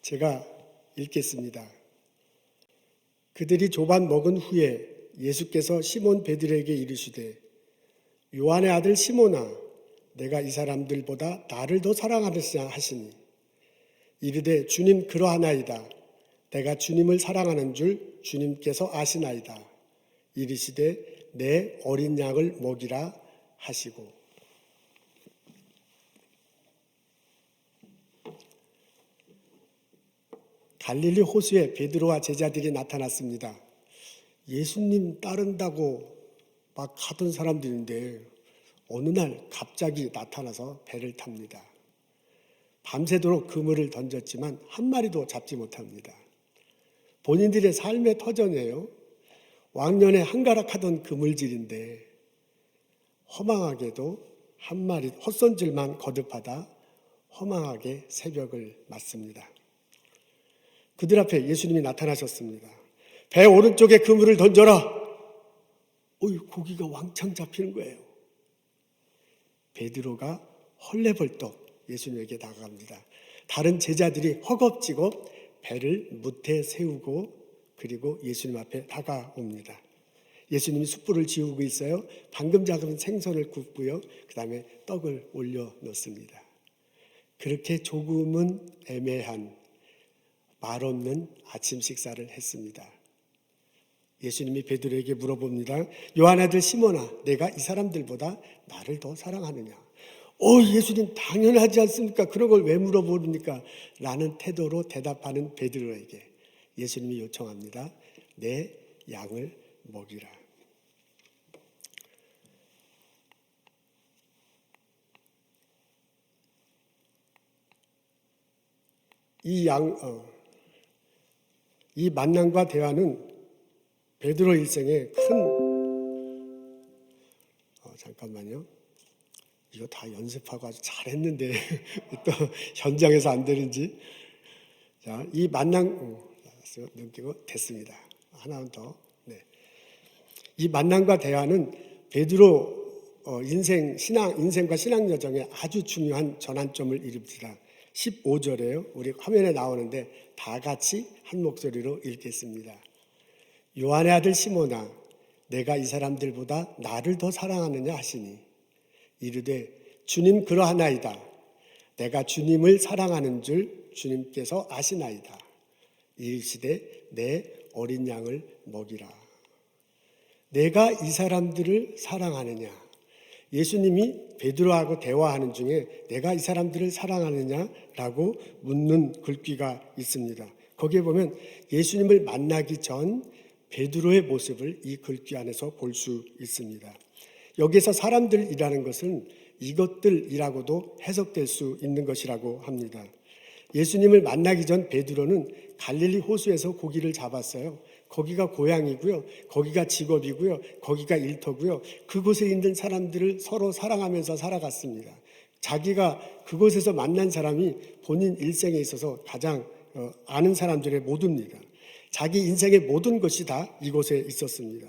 제가 읽겠습니다. 그들이 조반 먹은 후에 예수께서 시몬 베드로에게 이르시되 요한의 아들 시몬아 내가 이 사람들보다 나를 더 사랑하느냐 하시니 이르되 주님 그러하나이다. 내가 주님을 사랑하는 줄 주님께서 아시나이다. 이르시되 내 어린 양을 먹이라 하시고. 갈릴리 호수에 베드로와 제자들이 나타났습니다. 예수님 따른다고 막 가던 사람들인데 어느 날 갑자기 나타나서 배를 탑니다. 밤새도록 그물을 던졌지만 한 마리도 잡지 못합니다. 본인들의 삶의 터전이에요. 왕년에 한가락하던 그물질인데 허망하게도 한 마리 헛손질만 거듭하다 허망하게 새벽을 맞습니다. 그들 앞에 예수님이 나타나셨습니다. 배 오른쪽에 그물을 던져라. 고기가 왕창 잡히는 거예요. 베드로가 헐레벌떡 예수님에게 다가갑니다. 다른 제자들이 허겁지겁 배를 무태 세우고 그리고 예수님 앞에 다가옵니다. 예수님이 숯불을 지우고 있어요. 방금 잡은 생선을 굽고요. 그 다음에 떡을 올려놓습니다. 그렇게 조금은 애매한 말 없는 아침 식사를 했습니다. 예수님이 베드로에게 물어봅니다. 요한 아들 시몬아, 내가 이 사람들보다 나를 더 사랑하느냐? 예수님 당연하지 않습니까? 그런 걸 왜 물어보니까? 라는 태도로 대답하는 베드로에게 예수님이 요청합니다. 내 양을 먹이라. 이 만남과 대화는 베드로 일생의 잠깐만요. 이거 다 연습하고 아주 잘했는데 또 현장에서 안 되는지. 자, 이 만남 넘기고 됐습니다. 하나만 더. 네. 이 만남과 대화는 베드로 인생과 신앙 여정에 아주 중요한 전환점을 이룹니다. 15절에요. 우리 화면에 나오는데 다 같이 한 목소리로 읽겠습니다. 요한의 아들 시몬아, 내가 이 사람들보다 나를 더 사랑하느냐 하시니 이르되 주님 그러하나이다. 내가 주님을 사랑하는 줄 주님께서 아시나이다. 이르시되 내 어린 양을 먹이라. 내가 이 사람들을 사랑하느냐? 예수님이 베드로하고 대화하는 중에 내가 이 사람들을 사랑하느냐라고 묻는 글귀가 있습니다. 거기에 보면 예수님을 만나기 전 베드로의 모습을 이 글귀 안에서 볼 수 있습니다. 여기에서 사람들이라는 것은 이것들이라고도 해석될 수 있는 것이라고 합니다. 예수님을 만나기 전 베드로는 갈릴리 호수에서 고기를 잡았어요. 거기가 고향이고요. 거기가 직업이고요. 거기가 일터고요. 그곳에 있는 사람들을 서로 사랑하면서 살아갔습니다. 자기가 그곳에서 만난 사람이 본인 일생에 있어서 가장 아는 사람들의 모두입니다. 자기 인생의 모든 것이 다 이곳에 있었습니다.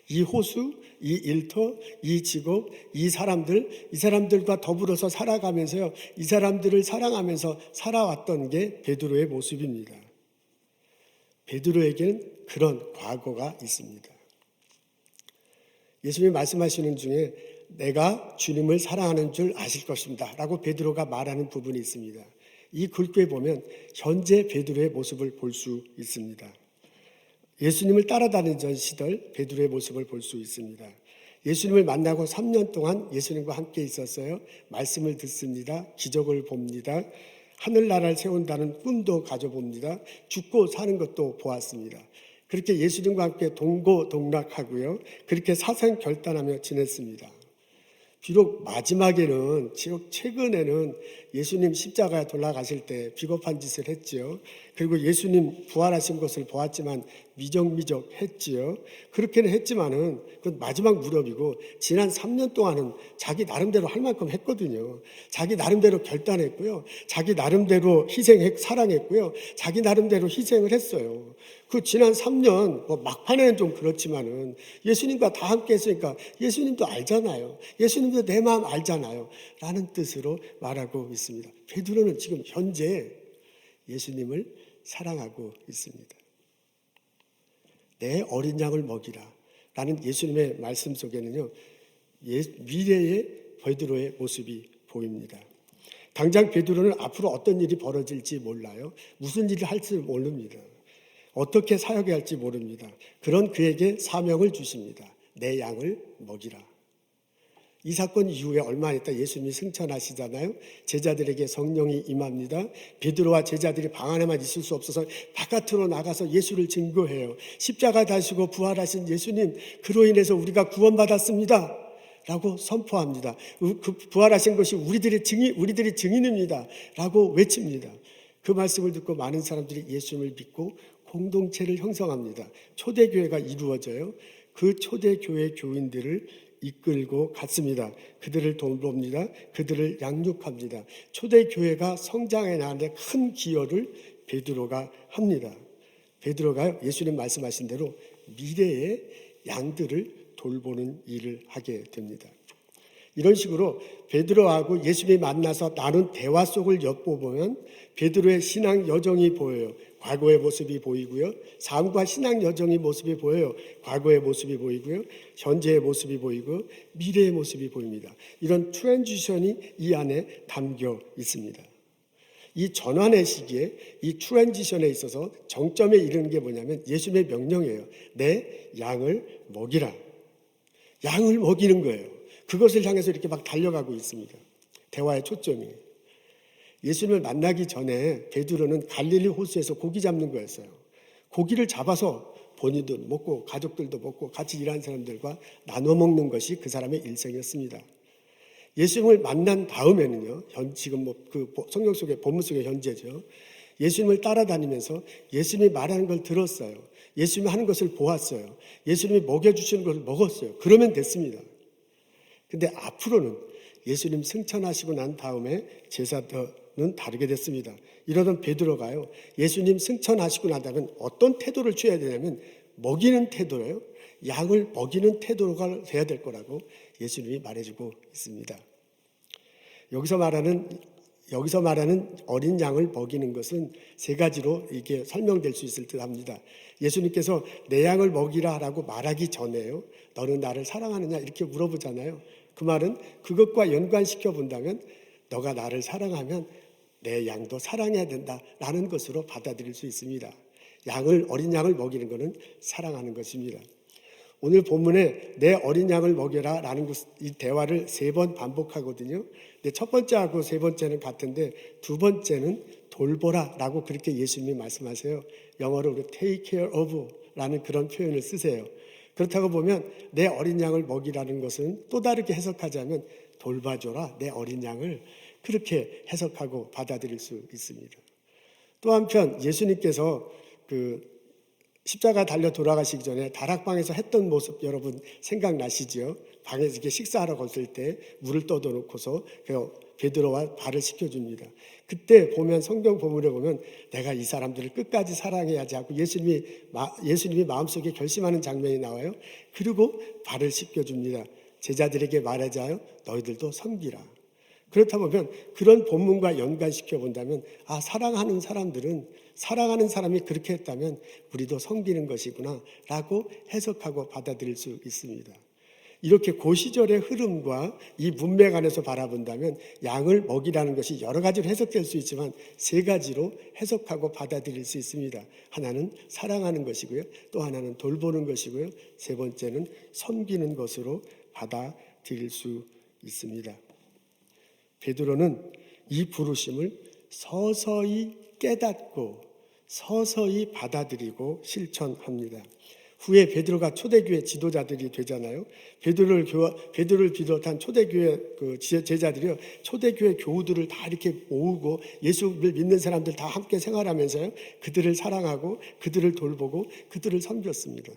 이 호수, 이 일터, 이 직업, 이 사람들과 더불어서 살아가면서요. 이 사람들을 사랑하면서 살아왔던 게 베드로의 모습입니다. 베드로에게는 그런 과거가 있습니다. 예수님이 말씀하시는 중에 내가 주님을 사랑하는 줄 아실 것입니다 라고 베드로가 말하는 부분이 있습니다. 이 글귀에 보면 현재 베드로의 모습을 볼 수 있습니다. 예수님을 따라다니던 시절 베드로의 모습을 볼 수 있습니다. 예수님을 만나고 3년 동안 예수님과 함께 있었어요. 말씀을 듣습니다. 기적을 봅니다. 하늘나라를 세운다는 꿈도 가져봅니다. 죽고 사는 것도 보았습니다. 그렇게 예수님과 함께 동고동락하고요. 그렇게 사생결단하며 지냈습니다. 비록 마지막에는 최근에는 예수님 십자가에 돌아가실 때 비겁한 짓을 했지요. 그리고 예수님 부활하신 것을 보았지만 미적미적 했지요. 그렇게는 했지만은 그건 마지막 무렵이고 지난 3년 동안은 자기 나름대로 할 만큼 했거든요. 자기 나름대로 결단했고요. 자기 나름대로 사랑했고요. 자기 나름대로 희생을 했어요. 그 지난 3년 막판에는 좀 그렇지만은 예수님과 다 함께 했으니까 예수님도 알잖아요. 예수님도 내 마음 알잖아요. 라는 뜻으로 말하고 있습니다. 베드로는 지금 현재 예수님을 사랑하고 있습니다. 내 어린 양을 먹이라 라는 예수님의 말씀 속에는요, 미래의 베드로의 모습이 보입니다. 당장 베드로는 앞으로 어떤 일이 벌어질지 몰라요. 무슨 일을 할지 모릅니다. 어떻게 사역해야 할지 모릅니다. 그런 그에게 사명을 주십니다. 내 양을 먹이라. 이 사건 이후에 얼마 있다 예수님이 승천하시잖아요. 제자들에게 성령이 임합니다. 베드로와 제자들이 방 안에만 있을 수 없어서 바깥으로 나가서 예수를 증거해요. 십자가 다시고 부활하신 예수님, 그로 인해서 우리가 구원받았습니다 라고 선포합니다. 그 부활하신 것이 우리들의 증인입니다 라고 외칩니다. 그 말씀을 듣고 많은 사람들이 예수님을 믿고 공동체를 형성합니다. 초대교회가 이루어져요. 그 초대교회 교인들을 이끌고 갔습니다. 그들을 돌봅니다. 그들을 양육합니다. 초대교회가 성장해 나가는데 큰 기여를 베드로가 합니다. 베드로가 예수님 말씀하신 대로 미래의 양들을 돌보는 일을 하게 됩니다. 이런 식으로 베드로하고 예수님이 만나서 나눈 대화 속을 엿보면 베드로의 신앙 여정이 보여요. 과거의 모습이 보이고요. 삶과 신앙 여정의 모습이 보여요. 과거의 모습이 보이고요. 현재의 모습이 보이고 미래의 모습이 보입니다. 이런 트랜지션이 이 안에 담겨 있습니다. 이 전환의 시기에 이 트랜지션에 있어서 정점에 이르는 게 뭐냐면 예수님의 명령이에요. 내 양을 먹이라. 양을 먹이는 거예요. 그것을 향해서 이렇게 막 달려가고 있습니다. 대화의 초점이. 예수님을 만나기 전에 베드로는 갈릴리 호수에서 고기 잡는 거였어요. 고기를 잡아서 본인도 먹고 가족들도 먹고 같이 일하는 사람들과 나눠 먹는 것이 그 사람의 일생이었습니다. 예수님을 만난 다음에는요, 지금 그 성경 속에 본문 속의 현재죠. 예수님을 따라다니면서 예수님이 말하는 걸 들었어요. 예수님이 하는 것을 보았어요. 예수님이 먹여주시는 것을 먹었어요. 그러면 됐습니다. 근데 앞으로는 예수님 승천하시고 난 다음에 제자들은 다르게 됐습니다. 이러던 베드로가요, 예수님 승천하시고 나다면 어떤 태도를 취해야 되냐면 먹이는 태도예요. 양을 먹이는 태도가 돼야 될 거라고 예수님이 말해주고 있습니다. 여기서 말하는 어린 양을 먹이는 것은 세 가지로 이게 설명될 수 있을 듯 합니다. 예수님께서 내 양을 먹이라라고 말하기 전에요, 너는 나를 사랑하느냐 이렇게 물어보잖아요. 그 말은 그것과 연관시켜 본다면 너가 나를 사랑하면 내 양도 사랑해야 된다라는 것으로 받아들일 수 있습니다. 어린 양을 먹이는 것은 사랑하는 것입니다. 오늘 본문에 내 어린 양을 먹여라 라는 이 대화를 3번 반복하거든요. 근데 첫 번째하고 세 번째는 같은데 두 번째는 돌보라 라고 그렇게 예수님이 말씀하세요. 영어로 take care of 라는 그런 표현을 쓰세요. 그렇다고 보면 내 어린 양을 먹이라는 것은 또 다르게 해석하자면 돌봐줘라 내 어린 양을, 그렇게 해석하고 받아들일 수 있습니다. 또 한편 예수님께서 그 십자가 달려 돌아가시기 전에 다락방에서 했던 모습 여러분 생각나시죠? 방에서 이렇게 식사하러 갔을 때 물을 떠놓고서 베드로와 발을 씻겨줍니다. 그때 보면 성경 본문에 보면 내가 이 사람들을 끝까지 사랑해야지 하고 예수님이 마음속에 결심하는 장면이 나와요. 그리고 발을 씻겨줍니다. 제자들에게 말하자요, 너희들도 섬기라. 그렇다 보면 그런 본문과 연관시켜 본다면 사랑하는 사람이 그렇게 했다면 우리도 섬기는 것이구나 라고 해석하고 받아들일 수 있습니다. 이렇게 그 시절의 흐름과 이 문맥 안에서 바라본다면 양을 먹이라는 것이 여러 가지로 해석될 수 있지만 3가지로 해석하고 받아들일 수 있습니다. 하나는 사랑하는 것이고요, 또 하나는 돌보는 것이고요, 3번째는 섬기는 것으로 받아들일 수 있습니다. 베드로는 이 부르심을 서서히 깨닫고 서서히 받아들이고 실천합니다. 후에 베드로가 초대교회 지도자들이 되잖아요. 베드로를 비롯한 초대교회 제자들이요, 초대교회 교우들을 다 이렇게 모으고 예수를 믿는 사람들 다 함께 생활하면서요, 그들을 사랑하고 그들을 돌보고 그들을 섬겼습니다.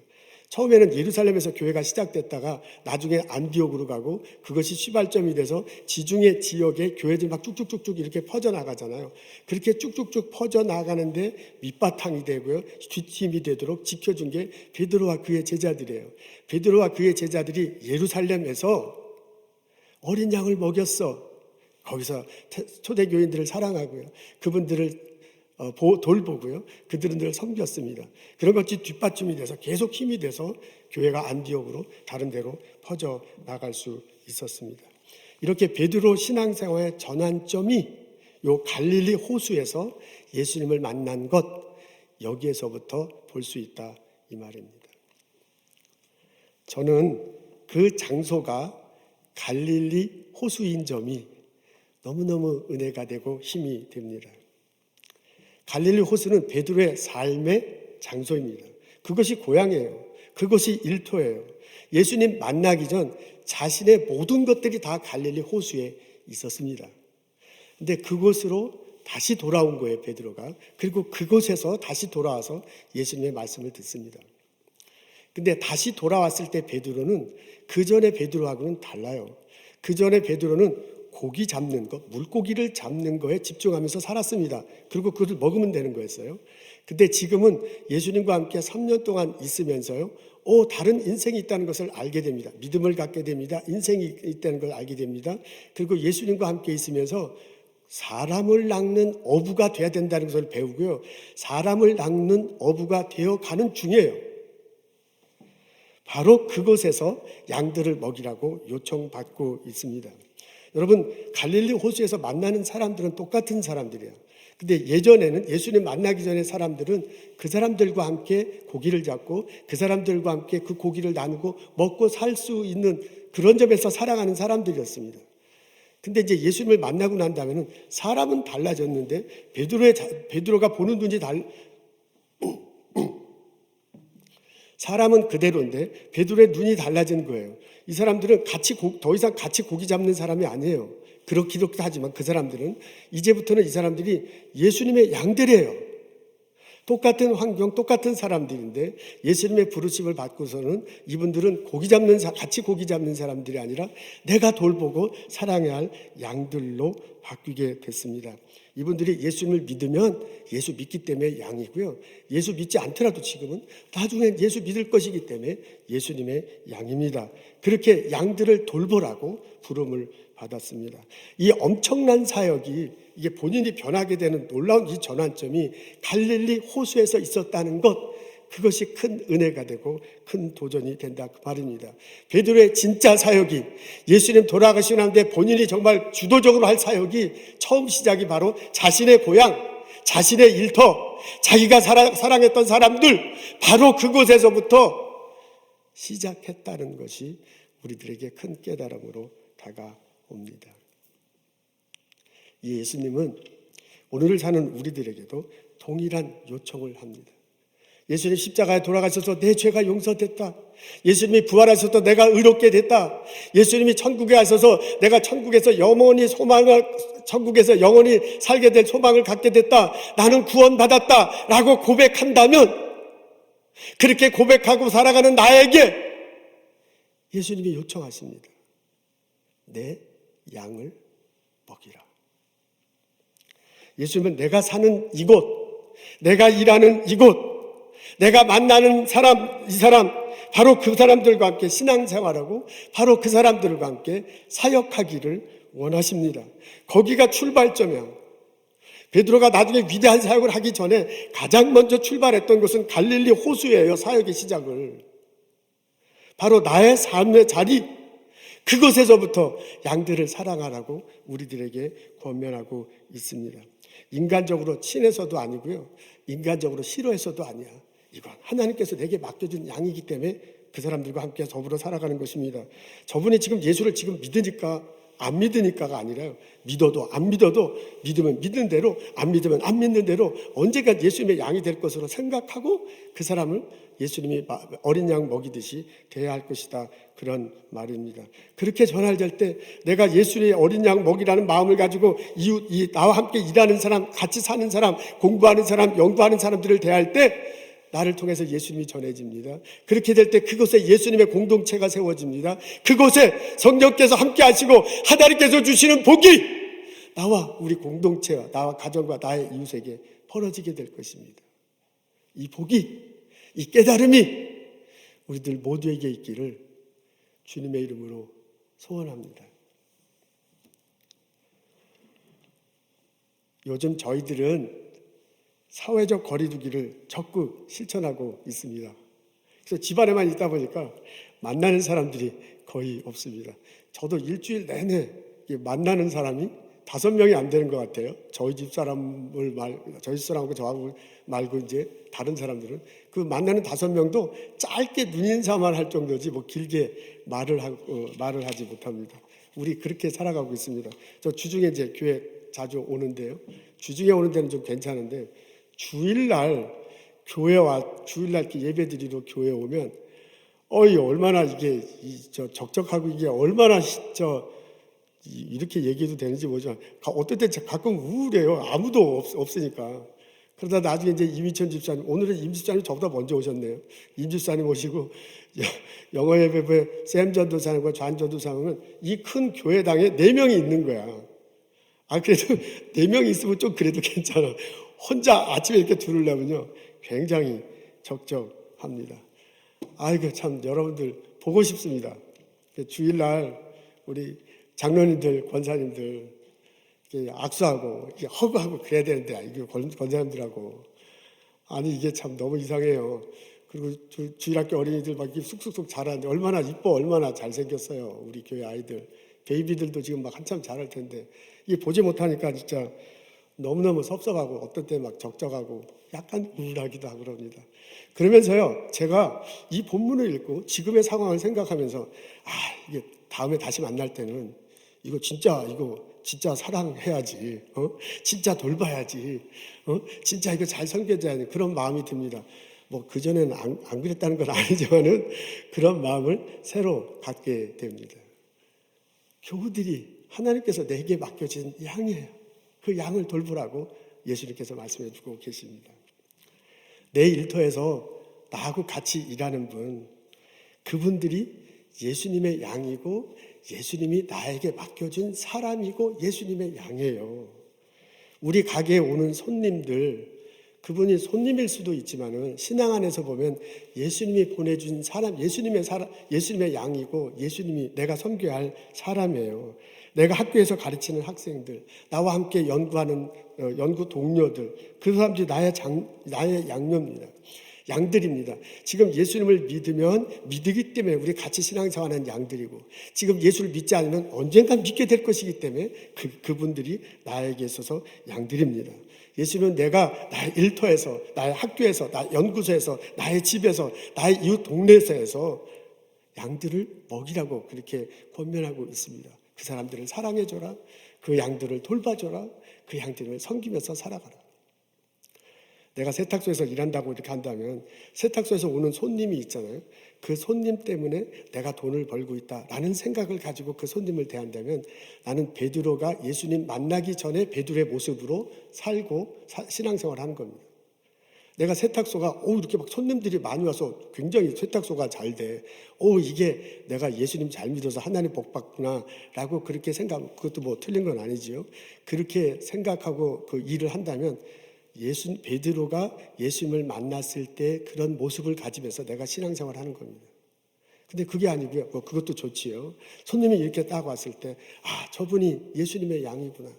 처음에는 예루살렘에서 교회가 시작됐다가 나중에 안디옥으로 가고 그것이 시발점이 돼서 지중해 지역의 교회들이 막 쭉쭉쭉쭉 이렇게 퍼져나가잖아요. 그렇게 쭉쭉쭉 퍼져나가는데 밑바탕이 되고요, 뒷힘이 되도록 지켜준 게 베드로와 그의 제자들이에요. 베드로와 그의 제자들이 예루살렘에서 어린 양을 먹였어. 거기서 초대교인들을 사랑하고요, 그분들을 돌보고요. 그들은 늘 섬겼습니다. 그런 것이 뒷받침이 돼서 계속 힘이 돼서 교회가 안디옥으로 다른 데로 퍼져 나갈 수 있었습니다. 이렇게 베드로 신앙생활의 전환점이 요 갈릴리 호수에서 예수님을 만난 것, 여기에서부터 볼 수 있다 이 말입니다. 저는 그 장소가 갈릴리 호수인 점이 너무너무 은혜가 되고 힘이 됩니다. 갈릴리 호수는 베드로의 삶의 장소입니다. 그것이 고향이에요. 그것이 일터예요. 예수님 만나기 전 자신의 모든 것들이 다 갈릴리 호수에 있었습니다. 근데 그곳으로 다시 돌아온 거예요, 베드로가. 그리고 그곳에서 다시 돌아와서 예수님의 말씀을 듣습니다. 근데 다시 돌아왔을 때 베드로는 그 전에 베드로하고는 달라요. 그 전에 베드로는 고기 잡는 것, 물고기를 잡는 거에 집중하면서 살았습니다. 그리고 그걸 먹으면 되는 거였어요. 근데 지금은 예수님과 함께 3년 동안 있으면서요, 다른 인생이 있다는 것을 알게 됩니다. 믿음을 갖게 됩니다. 인생이 있다는 걸 알게 됩니다. 그리고 예수님과 함께 있으면서 사람을 낚는 어부가 돼야 된다는 것을 배우고요. 사람을 낚는 어부가 되어가는 중이에요. 바로 그곳에서 양들을 먹이라고 요청받고 있습니다. 여러분, 갈릴리 호수에서 만나는 사람들은 똑같은 사람들이에요. 근데 예전에는 예수님 만나기 전에 사람들은 그 사람들과 함께 고기를 잡고 그 사람들과 함께 그 고기를 나누고 먹고 살 수 있는 그런 점에서 살아가는 사람들이었습니다. 근데 이제 예수님을 만나고 난 다음에는 사람은 달라졌는데 베드로가 보는 눈이 사람은 그대로인데 베드로의 눈이 달라진 거예요. 이 사람들은 더 이상 같이 고기 잡는 사람이 아니에요. 그렇기도 하지만 그 사람들은 이제부터는 이 사람들이 예수님의 양들이에요. 똑같은 환경, 똑같은 사람들인데 예수님의 부르심을 받고서는 이분들은 같이 고기 잡는 사람들이 아니라 내가 돌보고 사랑해야 할 양들로 바뀌게 됐습니다. 이분들이 예수님을 믿으면 예수 믿기 때문에 양이고요. 예수 믿지 않더라도 지금은 나중에 예수 믿을 것이기 때문에 예수님의 양입니다. 그렇게 양들을 돌보라고 부름을 받았습니다. 이 엄청난 사역이 이게 본인이 변하게 되는 놀라운 이 전환점이 갈릴리 호수에서 있었다는 것, 그것이 큰 은혜가 되고 큰 도전이 된다 그 말입니다. 베드로의 진짜 사역이 예수님 돌아가시고 난 뒤에 본인이 정말 주도적으로 할 사역이 처음 시작이 바로 자신의 고향, 자신의 일터, 자기가 사랑했던 사람들, 바로 그곳에서부터 시작했다는 것이 우리들에게 큰 깨달음으로 다가옵니다. 이 예수님은 오늘을 사는 우리들에게도 동일한 요청을 합니다. 예수님 십자가에 돌아가셔서 내 죄가 용서됐다. 예수님이 부활하셔서 내가 의롭게 됐다. 예수님이 천국에 하셔서 내가 천국에서 영원히 살게 될 소망을 갖게 됐다. 나는 구원받았다. 라고 고백한다면, 그렇게 고백하고 살아가는 나에게 예수님이 요청하십니다. 내 양을 먹이라. 예수님은 내가 사는 이곳, 내가 일하는 이곳, 내가 만나는 사람, 이 사람, 바로 그 사람들과 함께 신앙생활하고 바로 그 사람들과 함께 사역하기를 원하십니다. 거기가 출발점이야. 베드로가 나중에 위대한 사역을 하기 전에 가장 먼저 출발했던 곳은 갈릴리 호수예요. 사역의 시작을. 바로 나의 삶의 자리, 그곳에서부터 양들을 사랑하라고 우리들에게 권면하고 있습니다. 인간적으로 친해서도 아니고요, 인간적으로 싫어해서도 아니야. 이건 하나님께서 내게 맡겨준 양이기 때문에 그 사람들과 함께 더불어 살아가는 것입니다. 저분이 지금 예수를 지금 믿으니까 안 믿으니까가 아니라요, 믿어도 안 믿어도 믿으면 믿는 대로, 안 믿으면 안 믿는 대로 언젠가 예수님의 양이 될 것으로 생각하고 그 사람을 예수님이 어린 양 먹이듯이 대해야 할 것이다, 그런 말입니다. 그렇게 전할될 때 내가 예수님의 어린 양 먹이라는 마음을 가지고 나와 함께 일하는 사람, 같이 사는 사람, 공부하는 사람, 연구하는 사람들을 대할 때 나를 통해서 예수님이 전해집니다. 그렇게 될 때 그곳에 예수님의 공동체가 세워집니다. 그곳에 성령께서 함께 하시고 하나님께서 주시는 복이 나와 우리 공동체와 나와 가정과 나의 이웃에게 벌어지게 될 것입니다. 이 복이, 이 깨달음이 우리들 모두에게 있기를 주님의 이름으로 소원합니다. 요즘 저희들은 사회적 거리두기를 적극 실천하고 있습니다. 그래서 집안에만 있다 보니까 만나는 사람들이 거의 없습니다. 저도 일주일 내내 만나는 사람이 5명이 안 되는 것 같아요. 저희 집 사람하고 저하고 말고 이제 다른 사람들은 그 만나는 5명도 짧게 눈인사만 할 정도지 뭐 길게 말을 하지 못합니다. 우리 그렇게 살아가고 있습니다. 저 주중에 이제 교회 자주 오는데요. 주중에 오는 데는 좀 괜찮은데 주일날 이렇게 예배드리러 교회 오면 얼마나 이게 적적하고 이게 얼마나 이렇게 얘기해도 되는지 모르지만 어떨 때 가끔 우울해요. 아무도 없으니까. 그러다 나중에 이제 이미천 집사님, 오늘은 임 집사님 저보다 먼저 오셨네요. 임 집사님 오시고 영어 예배부에 샘 전도사님과 좌 전도사님은 이 큰 교회당에 4명이 있는 거야. 그래도 4명이 있으면 좀 그래도 괜찮아. 혼자 아침에 이렇게 들으려면요 굉장히 적적합니다. 아이고 참 여러분들 보고 싶습니다. 주일날 우리 장로님들, 권사님들 악수하고 허그하고 그래야 되는데 이게 권사님들하고 이게 참 너무 이상해요. 그리고 주일학교 어린이들 막 이렇게 쑥쑥쑥 자라는데 얼마나 이뻐, 얼마나 잘생겼어요. 우리 교회 아이들, 베이비들도 지금 막 한참 자랄 텐데 이게 보지 못하니까 진짜 너무너무 섭섭하고 어떤 때 막 적적하고 약간 우울하기도 하고 그럽니다. 그러면서요 제가 이 본문을 읽고 지금의 상황을 생각하면서 이게 다음에 다시 만날 때는 이거 진짜 사랑해야지, 진짜 돌봐야지, 진짜 이거 잘 섬겨줘야지 그런 마음이 듭니다. 뭐 그전에는 안 그랬다는 건 아니지만은 그런 마음을 새로 갖게 됩니다. 교우들이 하나님께서 내게 맡겨진 양이에요. 그 양을 돌보라고 예수님께서 말씀해 주고 계십니다. 내 일터에서 나하고 같이 일하는 분, 그분들이 예수님의 양이고 예수님이 나에게 맡겨준 사람이고 예수님의 양이에요. 우리 가게에 오는 손님들, 그분이 손님일 수도 있지만은 신앙 안에서 보면 예수님이 보내준 사람, 예수님의 양이고 예수님이 내가 섬겨야 할 사람이에요. 내가 학교에서 가르치는 학생들, 나와 함께 연구하는 연구 동료들, 그 사람들이 나의 양들입니다. 지금 예수님을 믿기 때문에 우리 같이 신앙생활하는 양들이고, 지금 예수를 믿지 않으면 언젠간 믿게 될 것이기 때문에 그분들이 나에게 있어서 양들입니다. 예수는 내가 나의 일터에서, 나의 학교에서, 나의 연구소에서, 나의 집에서, 나의 이웃 동네에서 양들을 먹이라고 그렇게 권면하고 있습니다. 그 사람들을 사랑해줘라. 그 양들을 돌봐줘라. 그 양들을 섬기면서 살아가라. 내가 세탁소에서 일한다고 이렇게 한다면 세탁소에서 오는 손님이 있잖아요. 그 손님 때문에 내가 돈을 벌고 있다라는 생각을 가지고 그 손님을 대한다면 나는 베드로가 예수님 만나기 전에 베드로의 모습으로 살고 신앙생활을 하는 겁니다. 내가 세탁소가 이렇게 막 손님들이 많이 와서 굉장히 세탁소가 잘 돼. 이게 내가 예수님 잘 믿어서 하나님 복 받구나라고 그렇게 그것도 뭐 틀린 건 아니지요. 그렇게 생각하고 그 일을 한다면 베드로가 예수님을 만났을 때 그런 모습을 가지면서 내가 신앙생활을 하는 겁니다. 근데 그게 아니고요. 그것도 좋지요. 손님이 이렇게 딱 왔을 때 저분이 예수님의 양이구나.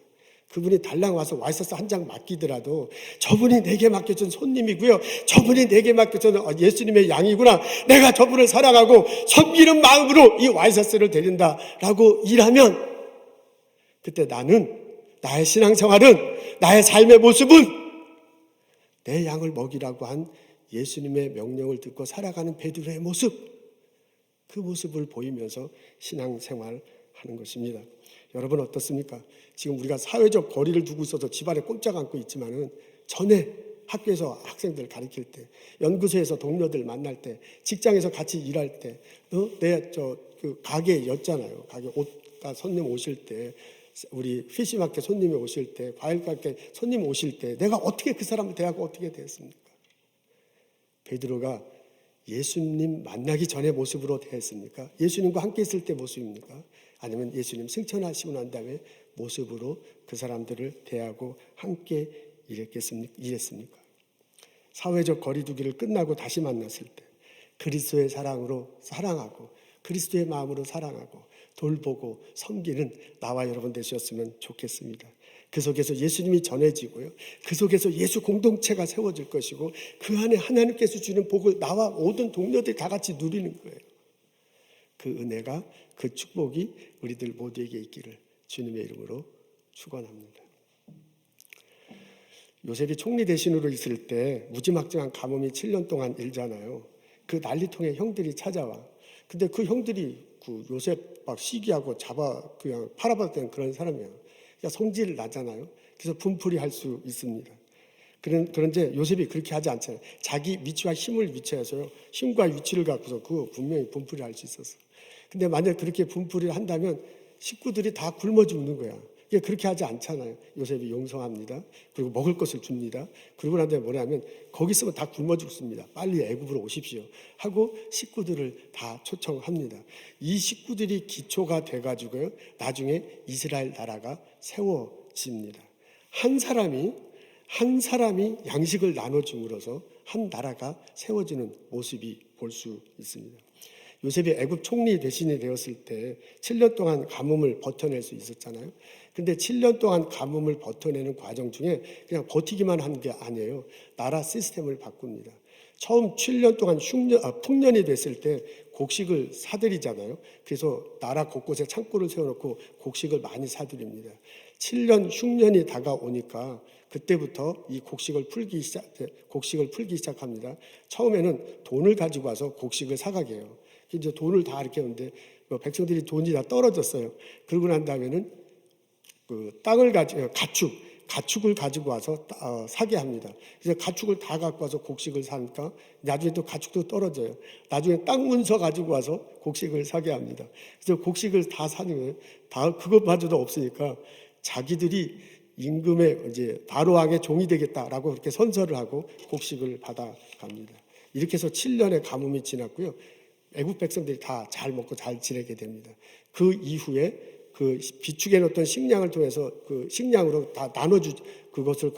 그분이 달랑 와서 와 있어서 한 장 맡기더라도 저분이 내게 맡겨준 손님이고요. 저분이 내게 맡겨준 예수님의 양이구나. 내가 저분을 사랑하고 섬기는 마음으로 이 와이셔츠를 드린다라고 일하면 그때 나의 신앙생활은, 나의 삶의 모습은 내 양을 먹이라고 한 예수님의 명령을 듣고 살아가는 베드로의 모습, 그 모습을 보이면서 신앙생활하는 것입니다. 여러분 어떻습니까? 지금 우리가 사회적 거리를 두고 있어서 집안에 꼼짝 않고 있지만은 전에 학교에서 학생들 가르칠 때, 연구소에서 동료들 만날 때, 직장에서 같이 일할 때, 그 가게였잖아요. 가게 손님 오실 때, 우리 피시마켓 손님이 오실 때, 과일가게 손님 오실 때, 내가 어떻게 그 사람을 대하고 어떻게 대했습니까? 베드로가 예수님 만나기 전의 모습으로 대했습니까? 예수님과 함께 있을 때 모습입니까? 아니면 예수님 승천하시고 난 다음에 모습으로 그 사람들을 대하고 함께 일했습니까? 사회적 거리두기를 끝나고 다시 만났을 때 그리스도의 사랑으로 사랑하고 그리스도의 마음으로 사랑하고 돌보고 섬기는 나와 여러분 되셨으면 좋겠습니다. 그 속에서 예수님이 전해지고요. 그 속에서 예수 공동체가 세워질 것이고 그 안에 하나님께서 주는 복을 나와 모든 동료들이 다 같이 누리는 거예요. 그 은혜가, 그 축복이 우리들 모두에게 있기를 주님의 이름으로 축원합니다. 요셉이 총리 대신으로 있을 때 무지막지한 가뭄이 7년 동안 일잖아요. 그 난리통에 형들이 찾아와. 근데 그 형들이 그 요셉 막 시기하고 잡아 그냥 팔아버렸던 그런 사람이에요. 그러니까 성질 나잖아요. 그래서 분풀이 할 수 있습니다. 그런데 요셉이 그렇게 하지 않잖아요. 자기 위치와 힘을 위치해서요. 힘과 위치를 갖고서 그 분명히 분풀이 할 수 있었어. 근데 만약 그렇게 분풀이를 한다면 식구들이 다 굶어 죽는 거야. 그렇게 하지 않잖아요. 요셉이 용서합니다. 그리고 먹을 것을 줍니다. 그러고 난 다음에 뭐냐면 거기 있으면 다 굶어 죽습니다. 빨리 애굽으로 오십시오 하고 식구들을 다 초청합니다. 이 식구들이 기초가 돼가지고요. 나중에 이스라엘 나라가 세워집니다. 한 사람이 양식을 나눠줌으로써 한 나라가 세워지는 모습이 볼 수 있습니다. 요셉이 애굽 총리 대신이 되었을 때 7년 동안 가뭄을 버텨낼 수 있었잖아요. 근데 7년 동안 가뭄을 버텨내는 과정 중에 그냥 버티기만 한 게 아니에요. 나라 시스템을 바꿉니다. 처음 7년 동안 풍년이 됐을 때 곡식을 사들이잖아요. 그래서 나라 곳곳에 창고를 세워놓고 곡식을 많이 사들입니다. 7년 흉년이 다가오니까 그때부터 이 곡식을 풀기 시작합니다. 처음에는 돈을 가지고 와서 곡식을 사가게 해요. 이제 돈을 다 이렇게 하는데 백성들이 돈이 다 떨어졌어요. 그러고 난 다음에는 그 땅을 가축을 가지고 와서 사게 합니다. 그래서 가축을 다 갖고 와서 곡식을 사니까 나중에 또 가축도 떨어져요. 나중에 땅 문서 가지고 와서 곡식을 사게 합니다. 그래서 곡식을 다 사는 거예요. 다 그것마저도 없으니까 자기들이 임금의 이제 바로 왕의 종이 되겠다라고 그렇게 선서를 하고 곡식을 받아갑니다. 이렇게 해서 7년의 가뭄이 지났고요. 애국 백성들이 다 잘 먹고 잘 지내게 됩니다. 그 이후에 그 비축해 놓던 식량을 통해서 그 식량으로 다 그것을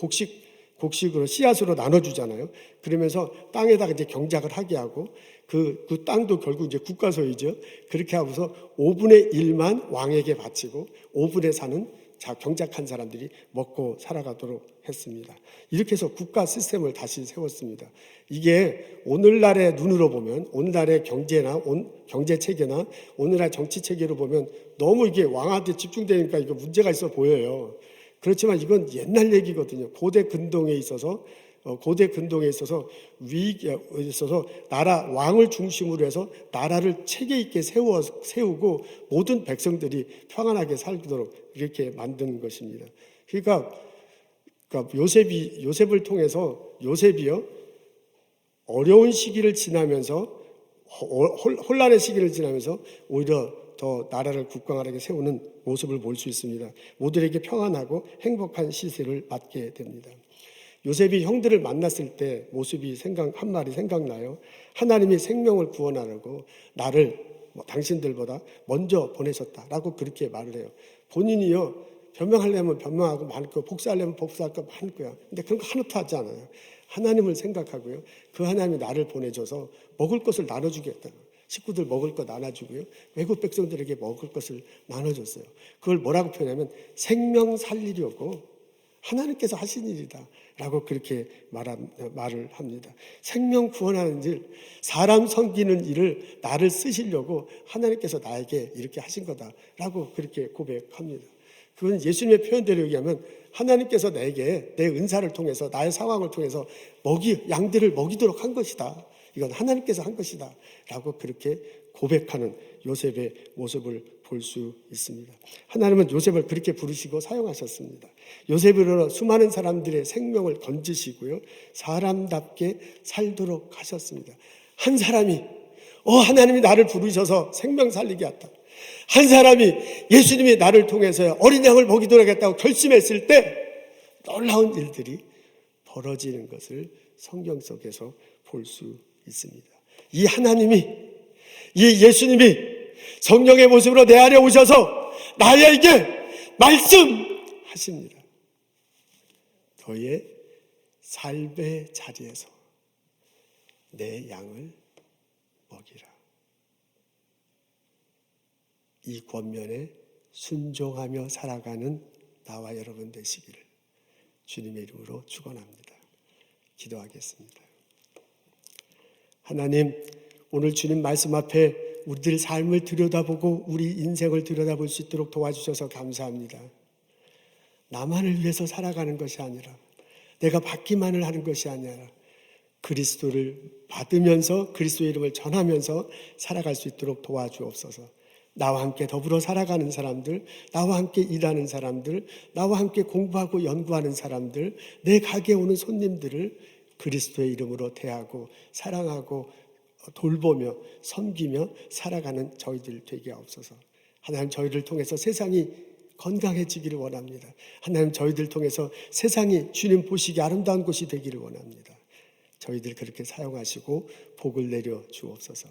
곡식으로 씨앗으로 나눠주잖아요. 그러면서 땅에다가 이제 경작을 하게 하고 그 땅도 결국 이제 국가소유죠. 그렇게 하고서 5분의 1만 왕에게 바치고 5분의 4는 경작한 사람들이 먹고 살아가도록 했습니다. 이렇게 해서 국가 시스템을 다시 세웠습니다. 이게 오늘날의 눈으로 보면 오늘날의 경제 체계나 오늘날 정치 체계로 보면 너무 이게 왕한테 집중되니까 이거 문제가 있어 보여요. 그렇지만 이건 옛날 얘기거든요. 고대 근동에 있어서 나라 왕을 중심으로 해서 나라를 체계 있게 세우고 모든 백성들이 평안하게 살도록 이렇게 만든 것입니다. 그러니까 요셉을 통해서 요셉이요 어려운 시기를 지나면서 혼란의 시기를 지나면서 오히려 더 나라를 굳건하게 세우는 모습을 볼 수 있습니다. 모두에게 평안하고 행복한 시세를 맞게 됩니다. 요셉이 형들을 만났을 때 모습이 한 말이 생각나요. 하나님이 생명을 구원하려고 나를 당신들보다 먼저 보내셨다라고 그렇게 말을 해요. 본인이요 변명하려면 변명하고 많을 거고 복수하려면 복수할 거 많을 거야. 근데 그런 거 하나도 하지 않아요. 하나님을 생각하고요. 그 하나님이 나를 보내줘서 먹을 것을 나눠주겠다. 식구들 먹을 것 나눠주고요. 외국 백성들에게 먹을 것을 나눠줬어요. 그걸 뭐라고 표현하면 생명 살리려고 하나님께서 하신 일이다 라고 그렇게 말을 합니다. 생명 구원하는 일, 사람 섬기는 일을 나를 쓰시려고 하나님께서 나에게 이렇게 하신 거다라고 그렇게 고백합니다. 그건 예수님의 표현대로 얘기하면 하나님께서 내게 내 은사를 통해서 나의 상황을 통해서 양들을 먹이도록 한 것이다. 이건 하나님께서 한 것이다 라고 그렇게 고백하는 요셉의 모습을 볼 수 있습니다. 하나님은 요셉을 그렇게 부르시고 사용하셨습니다. 요셉으로 수많은 사람들의 생명을 건지시고요. 사람답게 살도록 하셨습니다. 한 사람이 하나님이 나를 부르셔서 생명 살리게 했다. 한 사람이 예수님이 나를 통해서 어린 양을 먹이도록 하겠다고 결심했을 때 놀라운 일들이 벌어지는 것을 성경 속에서 볼 수 있습니다. 이 하나님이, 이 예수님이 성령의 모습으로 내 안에 오셔서 나에게 말씀하십니다. 너의 삶의 자리에서 내 양을 먹이라. 이 권면에 순종하며 살아가는 나와 여러분 되시기를 주님의 이름으로 축원합니다. 기도하겠습니다. 하나님, 오늘 주님 말씀 앞에 우리들 삶을 들여다보고 우리 인생을 들여다볼 수 있도록 도와주셔서 감사합니다. 나만을 위해서 살아가는 것이 아니라, 내가 받기만을 하는 것이 아니라 그리스도를 받으면서 그리스도의 이름을 전하면서 살아갈 수 있도록 도와주옵소서. 나와 함께 더불어 살아가는 사람들, 나와 함께 일하는 사람들, 나와 함께 공부하고 연구하는 사람들, 내 가게에 오는 손님들을 그리스도의 이름으로 대하고 사랑하고 돌보며 섬기며 살아가는 저희들 되게 하옵소서. 하나님, 저희를 통해서 세상이 건강해지기를 원합니다. 하나님, 저희들 통해서 세상이 주님 보시기 아름다운 곳이 되기를 원합니다. 저희들 그렇게 사용하시고 복을 내려 주옵소서.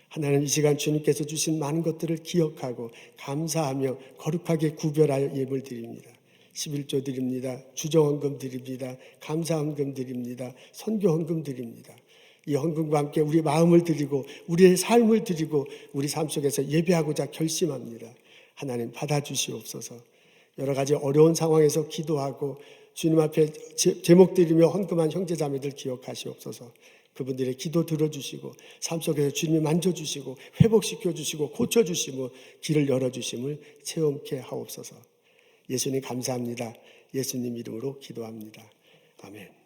하나님, 이 시간 주님께서 주신 많은 것들을 기억하고 감사하며 거룩하게 구별하여 예물 드립니다. 11조 드립니다. 주정헌금 드립니다. 감사헌금 드립니다. 선교헌금 드립니다. 이 헌금과 함께 우리 마음을 드리고 우리의 삶을 드리고 우리 삶 속에서 예배하고자 결심합니다. 하나님, 받아주시옵소서. 여러 가지 어려운 상황에서 기도하고 주님 앞에 제목 드리며 헌금한 형제자매들 기억하시옵소서. 그분들의 기도 들어주시고 삶 속에서 주님이 만져주시고 회복시켜주시고 고쳐주시고 길을 열어주심을 체험케 하옵소서. 예수님 감사합니다. 예수님 이름으로 기도합니다. 아멘.